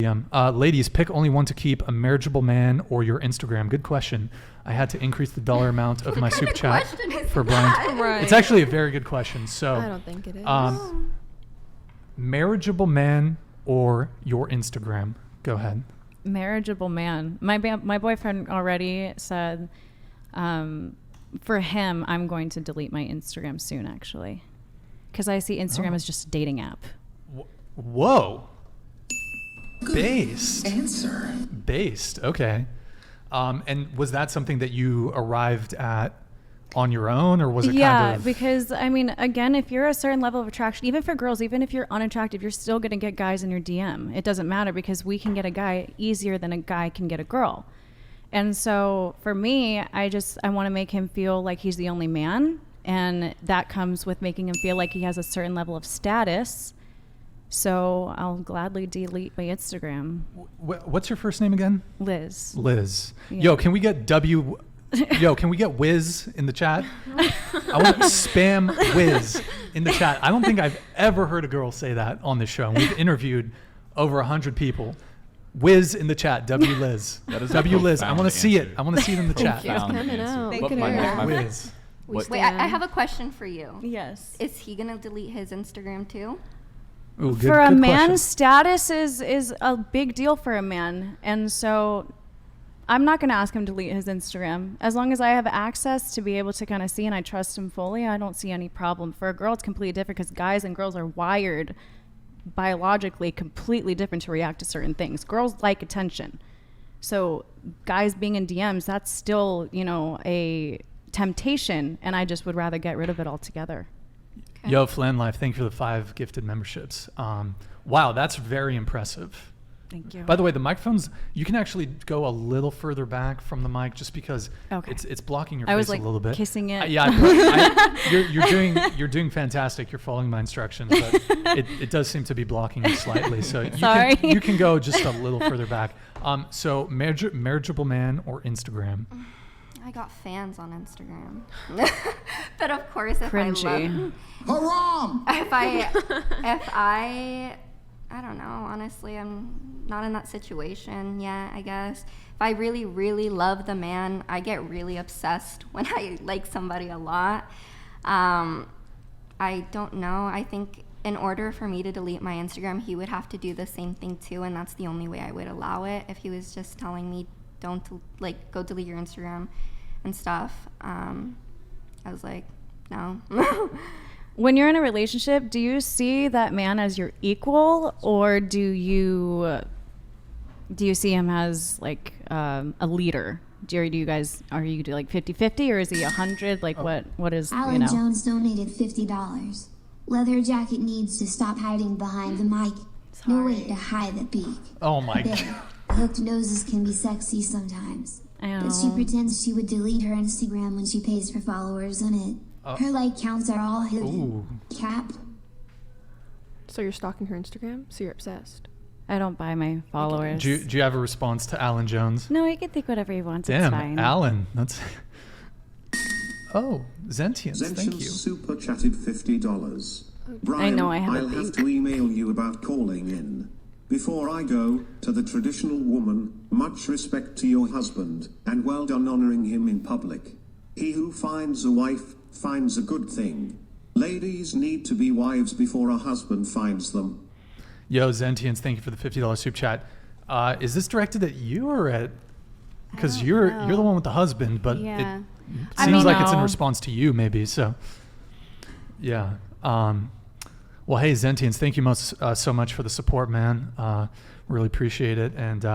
Ladies, pick only one to keep, a marriageable man or your Instagram. Good question. I had to increase the dollar amount of my super chat for Brian. Right. It's actually a very good question. So I don't think it is. Marriageable man or your Instagram. Go ahead. Marriageable man. My boyfriend already said for him, I'm going to delete my Instagram soon, actually. Because I see Instagram as just a dating app. Whoa. Good Based. answer. Based. Okay. And was that something that you arrived at on your own, or was it kind of... because I mean, again, if you're a certain level of attraction, even for girls, even if you're unattractive, you're still going to get guys in your DM. It doesn't matter, because we can get a guy easier than a guy can get a girl. And so for me, I want to make him feel like he's the only man, and that comes with making him feel like he has a certain level of status. So I'll gladly delete my Instagram. What's your first name again? Liz. Yeah. Yo, can we get can we get Wiz in the chat? I want spam Wiz in the chat. I don't think I've ever heard a girl say that on this show. We've interviewed over 100 people. Wiz in the chat. W Liz. That is W Liz. I want to answer. see it. I want to see it in the chat. It's coming out. But my Wiz. what, Wait, I have a question for you. Yes. Is he going to delete his Instagram too? Ooh, For a good man, question. status is a big deal for a man. And so I'm not going to ask him to delete his Instagram. As long as I have access to be able to kind of see and I trust him fully, I don't see any problem. For a girl, it's completely different, because guys and girls are wired biologically completely different to react to certain things. Girls like attention. So guys being in DMs, that's still, a temptation, and I just would rather get rid of it altogether. Okay. Yo, Flan Life, thank you for the 5 gifted memberships. Wow, that's very impressive. Thank you. By the way, the microphones, you can actually go a little further back from the mic, just because it's blocking your I face was like a little bit. kissing it. You're doing fantastic. You're following my instructions, but it does seem to be blocking you slightly. So you can go just a little further back. So marriageable man or Instagram? I got fans on Instagram. But of course, if Cringy. I don't know, honestly, I'm not in that situation yet, I guess. If I really, really love the man, I get really obsessed when I like somebody a lot. I don't know. I think in order for me to delete my Instagram, he would have to do the same thing too, and that's the only way I would allow it. If he was just telling me, don't, go delete your Instagram and stuff, I was like, no. When you're in a relationship, do you see that man as your equal, or do you see him as like a leader? Are you like 50-50, or is he 100? Like what is, Alan Jones donated $50. Leather jacket needs to stop hiding behind the mic. No way to hide the beak. Oh my There. God. Hooked noses can be sexy sometimes. I But she know. pretends she would delete her Instagram when she pays for followers on it. Her like counts are all hidden. Ooh. Cap. So you're stalking her Instagram? So you're obsessed? I don't buy my followers. Do you have a response to Alan Jones? No, he can think whatever he wants. Damn, it's fine. Alan. That's... Oh, Zentians, thank you. Super chatted $50. Brian, I know I have a I'll have beak. to email you about calling in. Before I go, to the traditional woman, much respect to your husband, and well done honoring him in public. He who finds a wife, finds a good thing. Ladies need to be wives before a husband finds them. Yo, Zentians, thank you for the $50 soup chat. Is this directed at you or at... Because you're the one with the husband, but Yeah. it seems like it's in no. response to you, maybe. So, yeah. Well, hey, Zentians, thank you so much for the support, man. Really appreciate it. And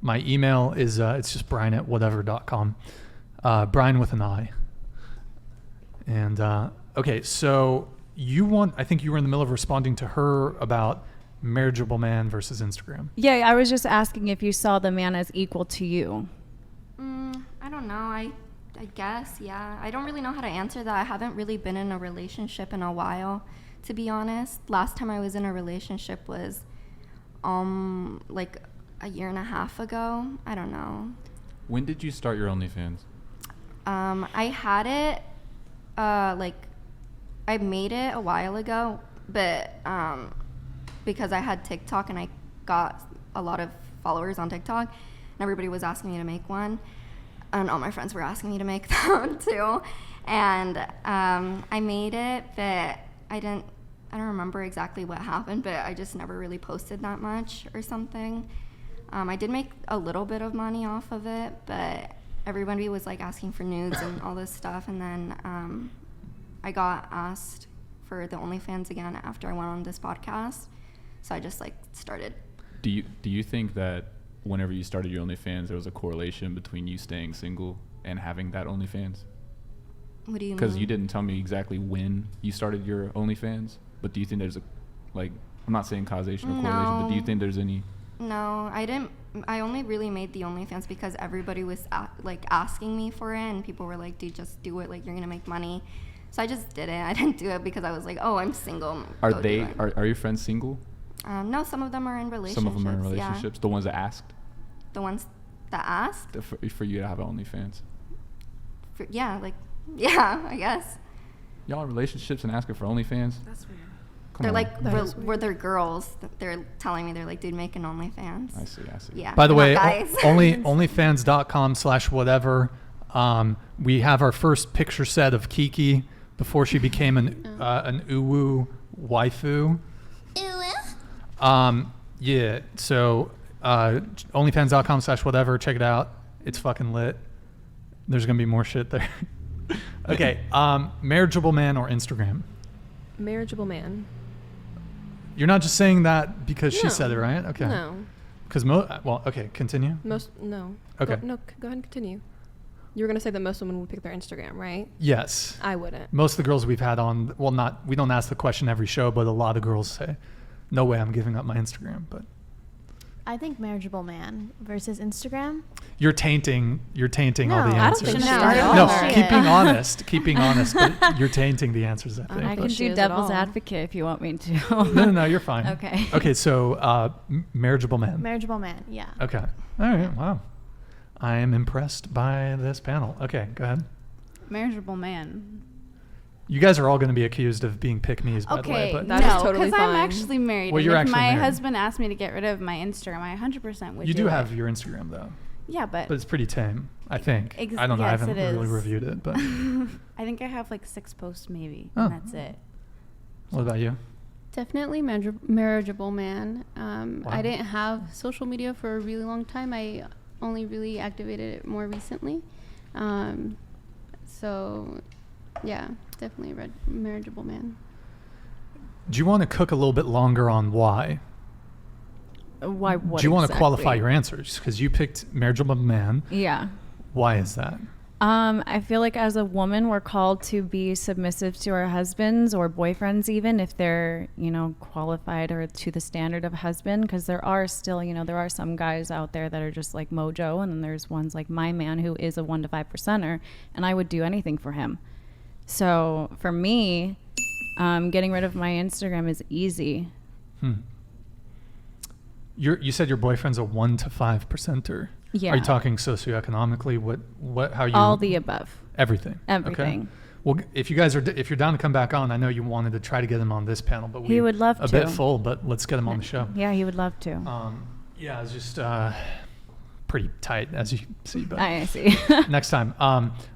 my email is it's just brian@whatever.com. Brian with an I. And okay, so I think you were in the middle of responding to her about marriageable man versus Instagram. Yeah, I was just asking if you saw the man as equal to you. I don't know. I guess, yeah. I don't really know how to answer that. I haven't really been in a relationship in a while, to be honest. Last time I was in a relationship was like a year and a half ago. I don't know. When did you start your OnlyFans? I had it I made it a while ago, but because I had TikTok and I got a lot of followers on TikTok, and everybody was asking me to make one, and all my friends were asking me to make them too. And I made it, but I don't remember exactly what happened, but I just never really posted that much or something. I did make a little bit of money off of it, but everybody was like asking for nudes and all this stuff. And then I got asked for the OnlyFans again after I went on this podcast. So I just like started. Do you think that whenever you started your OnlyFans, there was a correlation between you staying single and having that OnlyFans? What do you mean? Because you didn't tell me exactly when you started your OnlyFans, but do you think there's a, like, I'm not saying causation or correlation, but do you think there's any? No, I didn't. I only really made the OnlyFans because everybody was like asking me for it, and people were like, "Dude, just do it. Like, you're gonna make money." So I just did it. I didn't do it because I was like, "Oh, I'm single." Are your friends single? No, some of them are in relationships. Some of them are in relationships. Yeah. The ones that asked. The ones that asked. For you to have an OnlyFans. Yeah, I guess. Y'all in relationships and asking for OnlyFans? That's weird. They're like, were they're girls. They're telling me, they're like, dude, make an OnlyFans. I see. Yeah. By the way, guys. onlyfans.com/whatever. We have our first picture set of Kiki before she became an uwu waifu. Yeah. So onlyfans.com/whatever. Check it out. It's fucking lit. There's gonna be more shit there. Okay. Marriageable man or Instagram? Marriageable man. You're not just saying that because she No. said it, right? Okay. No. Because okay, continue. No. Okay. Go ahead and continue. You were gonna say that most women would pick their Instagram, right? Yes. I wouldn't. Most of the girls we've had on, we don't ask the question every show, but a lot of girls say, "No way, I'm giving up my Instagram." But I think marriageable man versus Instagram. you're tainting all the I don't answers. think so. No, No. keeping honest, but you're tainting the answers. I think. I can But- she do is at devil's all. advocate if you want me to. No, you're fine. Okay. Okay, so marriageable man. Marriageable man. Yeah. Okay. All right. Wow. I am impressed by this panel. Okay, go ahead. Marriageable man. You guys are all going to be accused of being pick-me's, by the way. Okay, But That is no, totally because I'm fine. actually married. Well, and you're if actually my married. husband asked me to get rid of my Instagram, I 100% would you do do it. have your Instagram, though. Yeah, but But it's pretty tame, I think. I don't know. I yes, haven't it really is. reviewed it, but I think I have like 6 posts maybe, Oh. and that's it. what about you? Definitely marriageable man. Wow. I didn't have social media for a really long time. I only really activated it more recently. So, yeah, definitely a marriageable man. Do you want to cook a little bit longer on why? Why? What Do you want to exactly? qualify your answers? Because you picked marriageable man. Yeah. Why is that? I feel like as a woman, we're called to be submissive to our husbands or boyfriends, even if they're, qualified or to the standard of a husband. Because there are still, there are some guys out there that are just like Mojo, and then there's ones like my man who is a 1 to 5%er, and I would do anything for him. So for me, getting rid of my Instagram is easy. You said your boyfriend's a 1 to 5%er. Yeah. Are you talking socioeconomically? How you? All the above. Everything. Everything. Okay. Well, if you're down to come back on, I know you wanted to try to get him on this panel, but He would love a to. bit full, but let's get him on the show. Yeah, he would love to. Yeah, it's just pretty tight, as you see. But I see. next time.